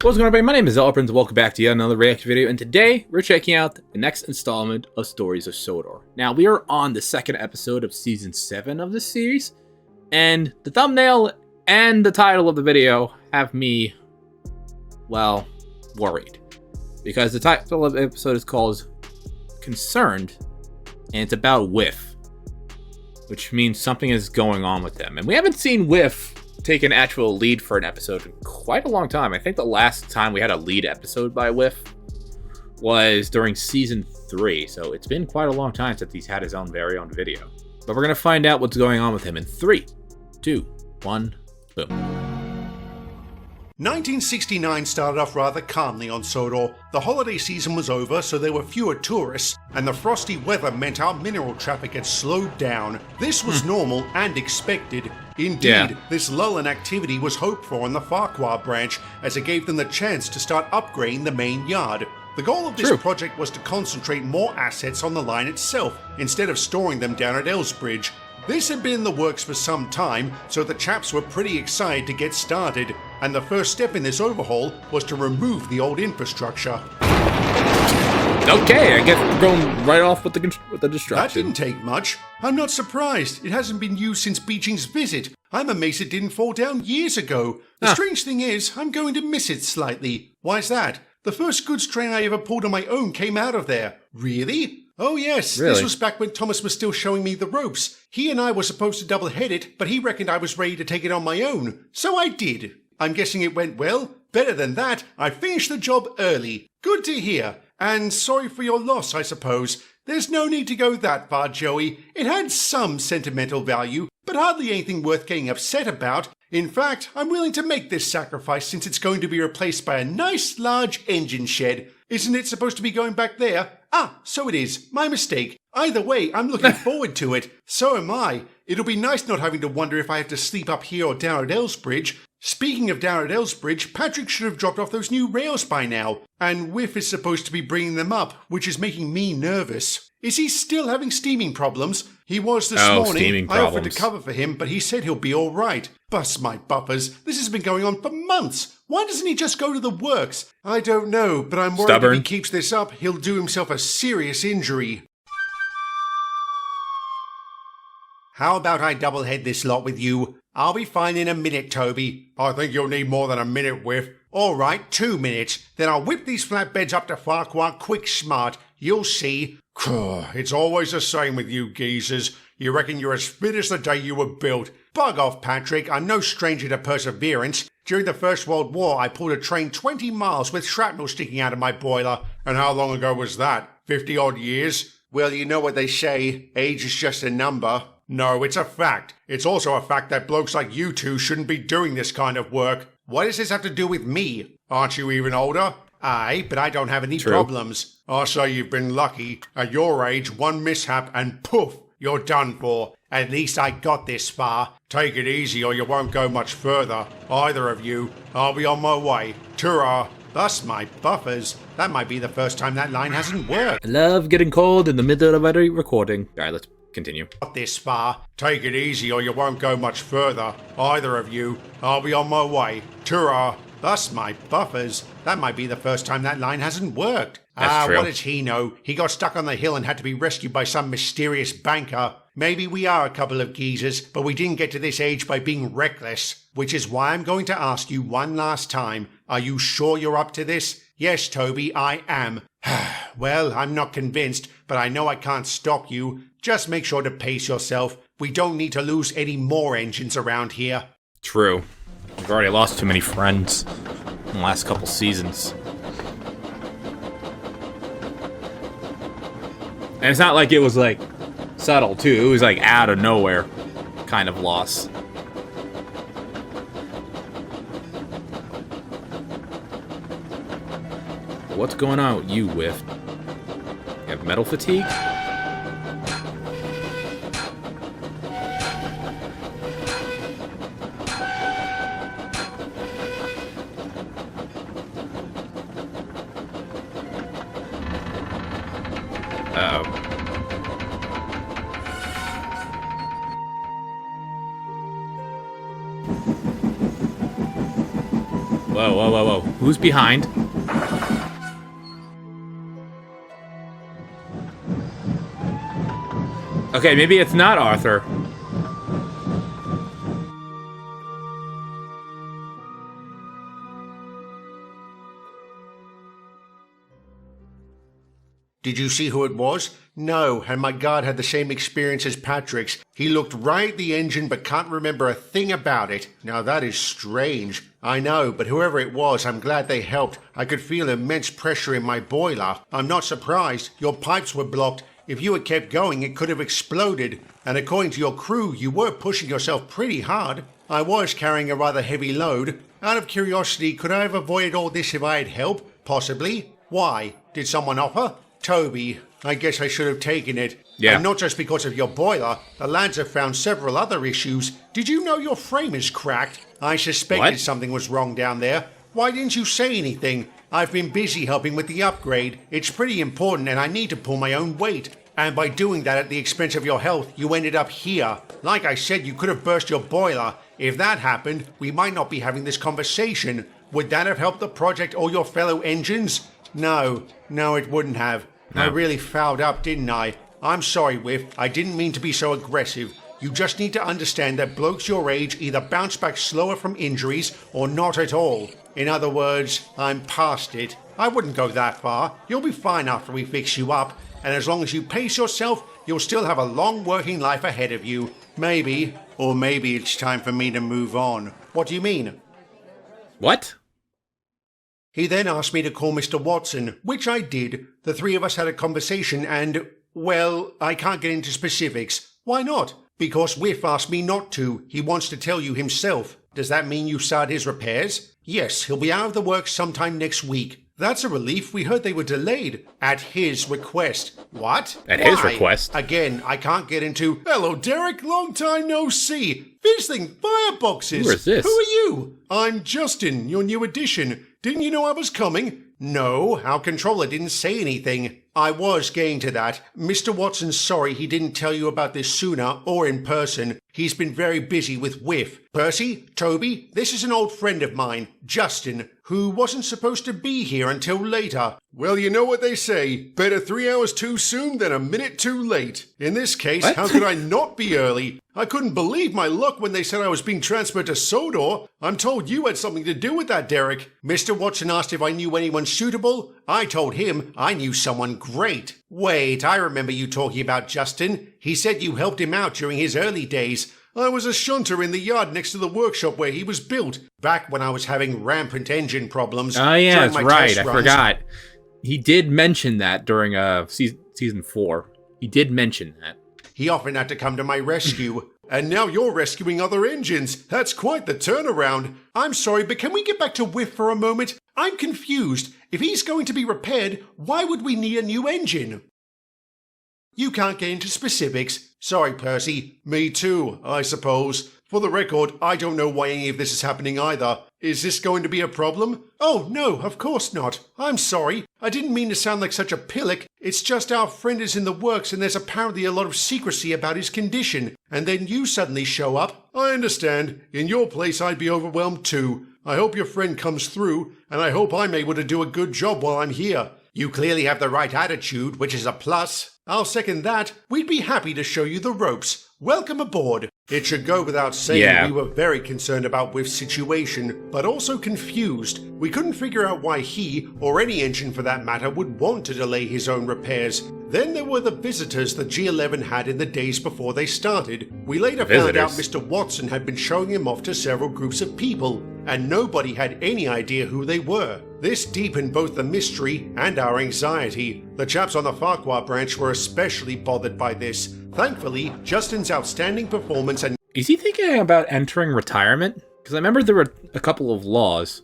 What's going on, everybody? My name is ZealetPrince. Welcome back to yet another reaction video, and today we're checking out the next installment of Stories of Sodor. Now, we are on the second episode of Season 7 of this series, and the thumbnail and the title of the video have me, well, worried. Because the title of the episode is called Concerned, and it's about Whiff, which means something is going on with them. And we haven't seen Whiff take an actual lead for an episode in quite a long time. I think the last time we had a lead episode by Whiff was during Season 3, so it's been quite a long time since he's had his own very own video. But we're going to find out what's going on with him in 3, 2, 1, boom. 1969 started off rather calmly on Sodor. The holiday season was over, so there were fewer tourists, and the frosty weather meant our mineral traffic had slowed down. This was normal and expected. Indeed, this lull in activity was hoped for in the Farquhar branch, as it gave them the chance to start upgrading the main yard. The goal of this project was to concentrate more assets on the line itself, instead of storing them down at Elsbridge. This had been in the works for some time, so the chaps were pretty excited to get started, and the first step in this overhaul was to remove the old infrastructure. Okay, I guess we're going right off with the destruction. That didn't take much. I'm not surprised. It hasn't been used since Beeching's visit. I'm amazed it didn't fall down years ago. The strange thing is, I'm going to miss it slightly. Why's that? The first goods train I ever pulled on my own came out of there. Really? Oh yes, This was back when Thomas was still showing me the ropes. He and I were supposed to double-head it, but he reckoned I was ready to take it on my own. So I did. I'm guessing it went well? Better than that, I finished the job early. Good to hear. And sorry for your loss, I suppose. There's no need to go that far, Joey. It had some sentimental value, but hardly anything worth getting upset about. In fact, I'm willing to make this sacrifice since it's going to be replaced by a nice large engine shed. Isn't it supposed to be going back there? Ah, so it is. My mistake. Either way, I'm looking forward to it. So am I. It'll be nice not having to wonder if I have to sleep up here or down at Elsbridge. Speaking of down at Elsbridge, Patrick should have dropped off those new rails by now. And Whiff is supposed to be bringing them up, which is making me nervous. Is he still having steaming problems? He was this morning. I offered to cover for him, but he said he'll be all right. Bust my buffers. This has been going on for months. Why doesn't he just go to the works? I don't know, but I'm worried if he keeps this up, he'll do himself a serious injury. How about I double-head this lot with you? I'll be fine in a minute, Toby. I think you'll need more than a minute, Whiff. All right, 2 minutes. Then I'll whip these flatbeds up to Farquhar quick smart. You'll see. It's always the same with you geezers. You reckon you're as fit as the day you were built. Bug off, Patrick. I'm no stranger to perseverance. During the First World War, I pulled a train 20 miles with shrapnel sticking out of my boiler. And how long ago was that? 50-odd years? Well, you know what they say. Age is just a number. No, it's a fact. It's also a fact that blokes like you two shouldn't be doing this kind of work. What does this have to do with me? Aren't you even older? Aye, but I don't have any problems. I say you've been lucky. At your age, one mishap and poof, you're done for. At least I got this far. Take it easy or you won't go much further. Either of you. I'll be on my way. Ta-ra. Bust my buffers. That might be the first time that line hasn't worked. I love getting cold in the middle of a recording. Alright, let's continue. Got this far. Take it easy or you won't go much further. Either of you. I'll be on my way. Ta-ra. Bust my buffers. That might be the first time that line hasn't worked. That's true. What does he know? He got stuck on the hill and had to be rescued by some mysterious banker. Maybe we are a couple of geezers, but we didn't get to this age by being reckless. Which is why I'm going to ask you one last time. Are you sure you're up to this? Yes, Toby, I am. Well, I'm not convinced, but I know I can't stop you. Just make sure to pace yourself. We don't need to lose any more engines around here. True. We've already lost too many friends in the last couple seasons. And it's not like it was, like, subtle, too. It was, like, out of nowhere kind of loss. What's going on with you, Whiff? You have metal fatigue? Uh-oh. Whoa, whoa, whoa, whoa. Who's behind? Okay, maybe it's not Arthur. Did you see who it was? No, and my guard had the same experience as Patrick's. He looked right at the engine but can't remember a thing about it. Now that is strange. I know, but whoever it was, I'm glad they helped. I could feel immense pressure in my boiler. I'm not surprised. Your pipes were blocked. If you had kept going, it could have exploded. And according to your crew, you were pushing yourself pretty hard. I was carrying a rather heavy load. Out of curiosity, could I have avoided all this if I had help? Possibly. Why? Did someone offer? Toby, I guess I should have taken it. Yeah. And not just because of your boiler. The lads have found several other issues. Did you know your frame is cracked? I suspected something was wrong down there. Why didn't you say anything? I've been busy helping with the upgrade. It's pretty important and I need to pull my own weight. And by doing that at the expense of your health, you ended up here. Like I said, you could have burst your boiler. If that happened, we might not be having this conversation. Would that have helped the project or your fellow engines? No, it wouldn't have. No. I really fouled up, didn't I? I'm sorry, Whiff. I didn't mean to be so aggressive. You just need to understand that blokes your age either bounce back slower from injuries or not at all. In other words, I'm past it. I wouldn't go that far. You'll be fine after we fix you up. And as long as you pace yourself, you'll still have a long working life ahead of you. Maybe, or maybe it's time for me to move on. What do you mean? What? He then asked me to call Mr. Watson, which I did. The three of us had a conversation and, well, I can't get into specifics. Why not? Because Whiff asked me not to. He wants to tell you himself. Does that mean you started his repairs? Yes, he'll be out of the works sometime next week. That's a relief. We heard they were delayed. At his request. What? At his request? Again, I can't get into... Hello, Derek. Long time no see. Fizzling fireboxes. Who is this? Who are you? I'm Justin, your new addition. Didn't you know I was coming? No, our controller didn't say anything. I was getting to that. Mr. Watson's sorry he didn't tell you about this sooner or in person. He's been very busy with Whiff. Percy, Toby, this is an old friend of mine, Justin, who wasn't supposed to be here until later. Well, you know what they say. Better 3 hours too soon than a minute too late. In this case, What? How could I not be early? I couldn't believe my luck when they said I was being transferred to Sodor. I'm told you had something to do with that, Derek. Mr. Watson asked if I knew anyone suitable. I told him I knew someone great. Wait, I remember you talking about Justin. He said you helped him out during his early days. I was a shunter in the yard next to the workshop where he was built, back when I was having rampant engine problems. Oh, yeah, during that's my right. test I runs. forgot. He did mention that during season 4. He did mention that. He often had to come to my rescue. And now you're rescuing other engines. That's quite the turnaround. I'm sorry, but can we get back to Whiff for a moment? I'm confused. If he's going to be repaired, why would we need a new engine? You can't get into specifics. Sorry, Percy. Me too, I suppose. For the record, I don't know why any of this is happening either. Is this going to be a problem? Oh, no, of course not. I'm sorry. I didn't mean to sound like such a pillock. It's just our friend is in the works and there's apparently a lot of secrecy about his condition. And then you suddenly show up. I understand. In your place, I'd be overwhelmed too. I hope your friend comes through, and I hope I'm able to do a good job while I'm here. You clearly have the right attitude, which is a plus. I'll second that. We'd be happy to show you the ropes. Welcome aboard. It should go without saying we were very concerned about Whiff's situation, but also confused. We couldn't figure out why he, or any engine for that matter, would want to delay his own repairs. Then there were the visitors the G11 had in the days before they started. We later found out Mr. Watson had been showing him off to several groups of people, and nobody had any idea who they were. This deepened both the mystery and our anxiety. The chaps on the Farquhar branch were especially bothered by this. Thankfully, Justin's outstanding performance and... Is he thinking about entering retirement? Because I remember there were a couple of laws.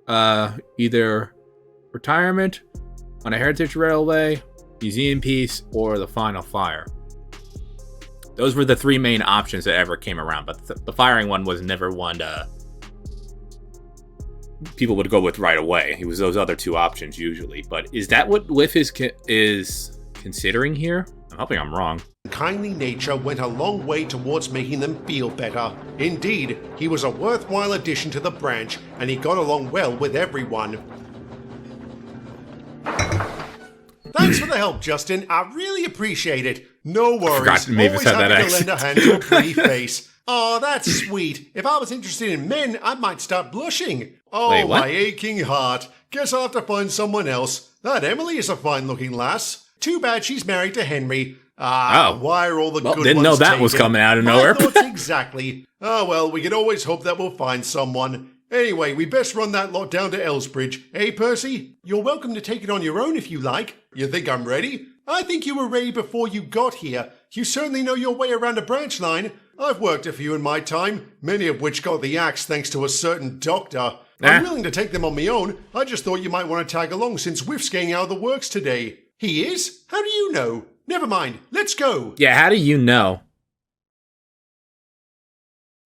Either retirement on a heritage railway, museum piece, or the final fire. Those were the three main options that ever came around, but the firing one was never one people would go with right away. It was those other two options usually. But is that what Whiff is considering here? I'm hoping I'm wrong. Kindly nature went a long way towards making them feel better. Indeed, he was a worthwhile addition to the branch, and he got along well with everyone. Thanks for the help, Justin. I really appreciate it. No worries. Always happy to lend a hand to a pretty face. Oh, that's sweet. If I was interested in men, I might start blushing. Oh, wait, my aching heart. Guess I'll have to find someone else. That Emily is a fine-looking lass. Too bad she's married to Henry. Why are all the good ones didn't know that taken? was coming out of nowhere. My thoughts exactly. Oh, well, we can always hope that we'll find someone. Anyway, we best run that lot down to Elsbridge. Eh, Percy? You're welcome to take it on your own if you like. You think I'm ready? I think you were ready before you got here. You certainly know your way around a branch line. I've worked a few in my time, many of which got the axe thanks to a certain doctor. I'm willing to take them on my own. I just thought you might want to tag along since Whiff's getting out of the works today. He is? How do you know? Never mind. Let's go. Yeah, how do you know?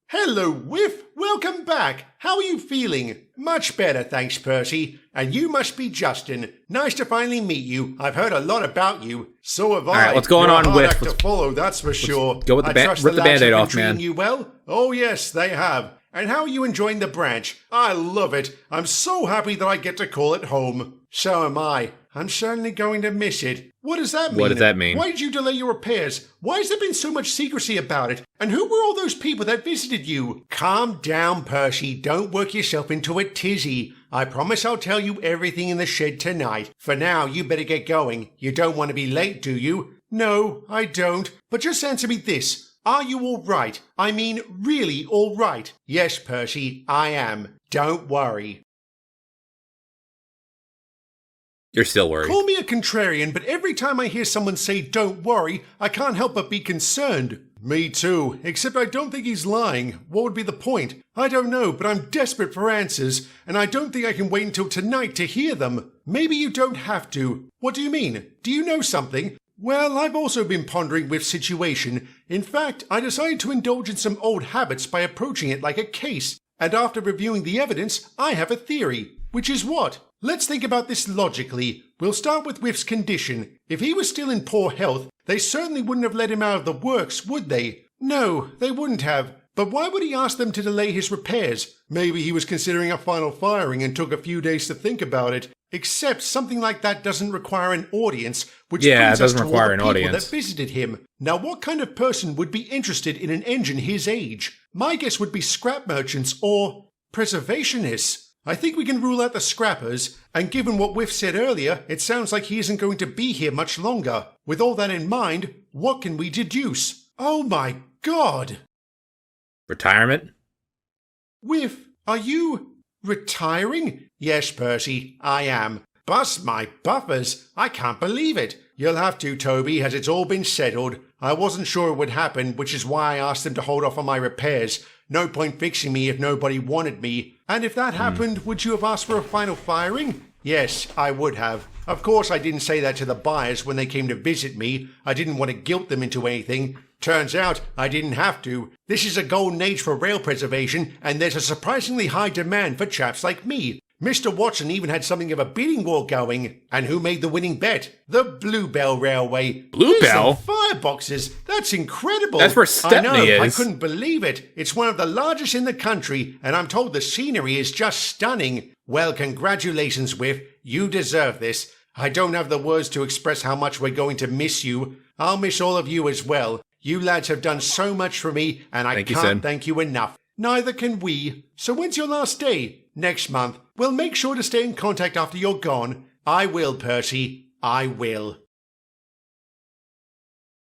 Hello, Whiff. Welcome back. How are you feeling? Much better, thanks, Percy. And you must be Justin. Nice to finally meet you. I've heard a lot about you. So have I. All right, what's going on, Whiff? To follow, that's for sure. Go with rip the Band-Aid off, man. You well? Oh yes, they have. And how are you enjoying the branch? I love it. I'm so happy that I get to call it home. So am I. I'm certainly going to miss it. What does that mean? What does that mean? Why did you delay your repairs? Why has there been so much secrecy about it? And who were all those people that visited you? Calm down, Percy. Don't work yourself into a tizzy. I promise I'll tell you everything in the shed tonight. For now, you better get going. You don't want to be late, do you? No, I don't. But just answer me this. Are you all right? I mean, really all right? Yes, Percy, I am. Don't worry. You're still worried. Call me a contrarian, but every time I hear someone say don't worry, I can't help but be concerned. Me too, except I don't think he's lying. What would be the point? I don't know, but I'm desperate for answers, and I don't think I can wait until tonight to hear them. Maybe you don't have to. What do you mean? Do you know something? Well, I've also been pondering Whiff's situation. In fact, I decided to indulge in some old habits by approaching it like a case. And after reviewing the evidence, I have a theory. Which is what? Let's think about this logically. We'll start with Whiff's condition. If he was still in poor health, they certainly wouldn't have let him out of the works, would they? No, they wouldn't have. But why would he ask them to delay his repairs? Maybe he was considering a final firing and took a few days to think about it. Except something like that doesn't require an audience, which brings us to all the people that visited him. Now, what kind of person would be interested in an engine his age? My guess would be scrap merchants or preservationists. I think we can rule out the scrappers, and given what Whiff said earlier, it sounds like he isn't going to be here much longer. With all that in mind, what can we deduce? Oh my God! Retirement? Whiff, are you retiring? Yes, Percy, I am. Bust my buffers, I can't believe it. You'll have to, Toby, as it's all been settled. I wasn't sure it would happen, which is why I asked them to hold off on my repairs. No point fixing me if nobody wanted me. And if that happened, would you have asked for a final firing? Yes, I would have. Of course, I didn't say that to the buyers when they came to visit me. I didn't want to guilt them into anything. Turns out, I didn't have to. This is a golden age for rail preservation, and there's a surprisingly high demand for chaps like me. Mr. Watson even had something of a bidding war going. And who made the winning bet? The Bluebell Railway. Bluebell? Fireboxes. That's incredible. That's where Stepney is. I couldn't believe it. It's one of the largest in the country, and I'm told the scenery is just stunning. Well, congratulations, Whiff. You deserve this. I don't have the words to express how much we're going to miss you. I'll miss all of you as well. You lads have done so much for me, and I can't thank you enough. Neither can we. So when's your last day? Next month. Well, make sure to stay in contact after you're gone. I will, Percy. I will.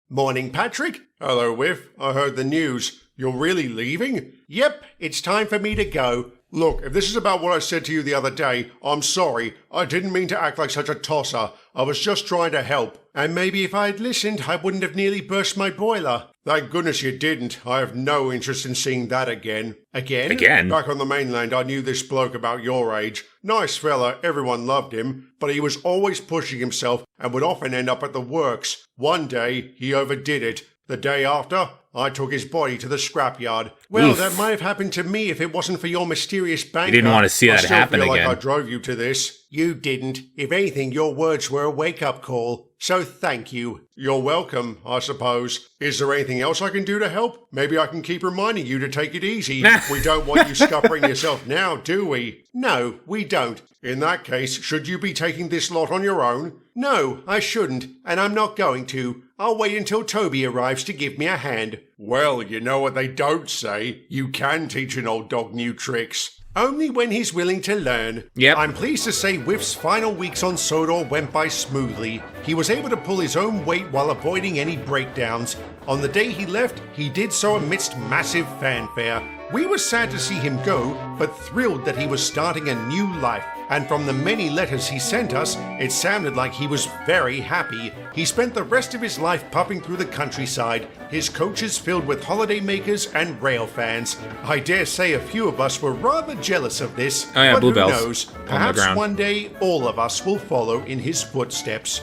Morning, Patrick. Hello, Whiff. I heard the news. You're really leaving? Yep, it's time for me to go. Look, if this is about what I said to you the other day, I'm sorry. I didn't mean to act like such a tosser. I was just trying to help. And maybe if I'd listened, I wouldn't have nearly burst my boiler. Thank goodness you didn't. I have no interest in seeing that again. Again? Back on the mainland, I knew this bloke about your age. Nice fella, everyone loved him, but he was always pushing himself and would often end up at the works. One day, he overdid it. The day after, I took his body to the scrapyard. Well, that might have happened to me if it wasn't for your mysterious banker. You didn't want to see that happen again. I still feel again. like I drove you to this. You didn't. If anything, your words were a wake-up call. So thank you. You're welcome, I suppose. Is there anything else I can do to help? Maybe I can keep reminding you to take it easy. We don't want you scuppering yourself now, do we? No, we don't. In that case, should you be taking this lot on your own? No, I shouldn't, and I'm not going to. I'll wait until Toby arrives to give me a hand. Well, you know what they don't say. You can teach an old dog new tricks. Only when he's willing to learn. Yep. I'm pleased to say Whiff's final weeks on Sodor went by smoothly. He was able to pull his own weight while avoiding any breakdowns. On the day he left, he did so amidst massive fanfare. We were sad to see him go, but thrilled that he was starting a new life. And from the many letters he sent us, it sounded like he was very happy. He spent the rest of his life puffing through the countryside, his coaches filled with holidaymakers and rail fans. I dare say a few of us were rather jealous of this, Oh yeah, but Blue who Bells knows? on the Perhaps ground. one day all of us will follow in his footsteps.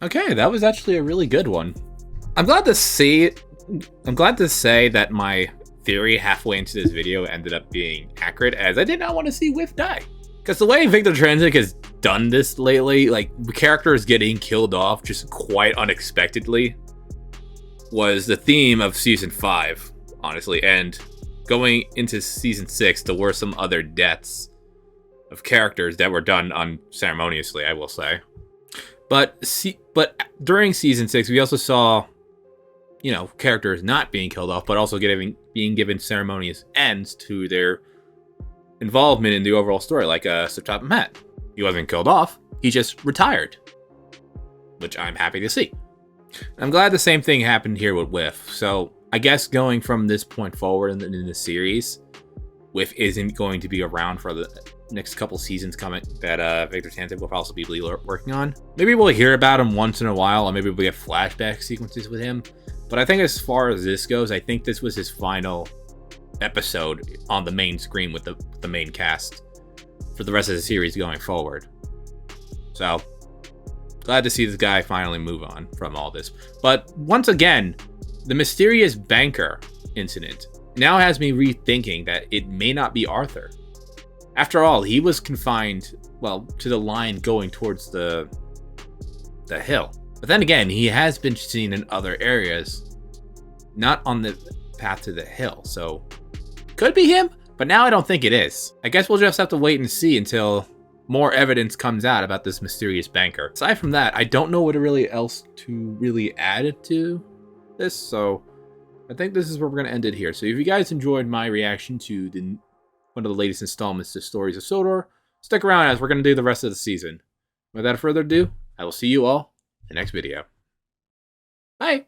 Okay, that was actually a really good one. I'm glad to say that my theory halfway into this video ended up being accurate, as I did not want to see Whiff die. Because the way Victor Transic has done this lately, like characters getting killed off just quite unexpectedly, was the theme of Season 5, honestly. And going into Season 6, there were some other deaths of characters that were done unceremoniously, I will say. But during Season 6, we also saw, characters not being killed off, but also being given ceremonious ends to their involvement in the overall story, like Sotop Matt. He wasn't killed off, he just retired, which I'm happy to see. I'm glad the same thing happened here with Whiff. So I guess going from this point forward in the series, Whiff isn't going to be around for the next couple seasons coming that Victor Tantic will possibly be working on. Maybe we'll hear about him once in a while, or maybe we'll get flashback sequences with him. But I think as far as this goes, I think this was his final episode on the main screen with the main cast for the rest of the series going forward. So glad to see this guy finally move on from all this. But once again, the mysterious banker incident now has me rethinking that it may not be Arthur. After all, he was confined, to the line going towards the hill. But then again, he has been seen in other areas, not on the path to the hill. So could be him, but now I don't think it is. I guess we'll just have to wait and see until more evidence comes out about this mysterious banker. Aside from that, I don't know what else to add to this, so I think this is where we're going to end it here. So if you guys enjoyed my reaction to one of the latest installments to Stories of Sodor, stick around as we're going to do the rest of the season. Without further ado, I will see you all in the next video. Bye!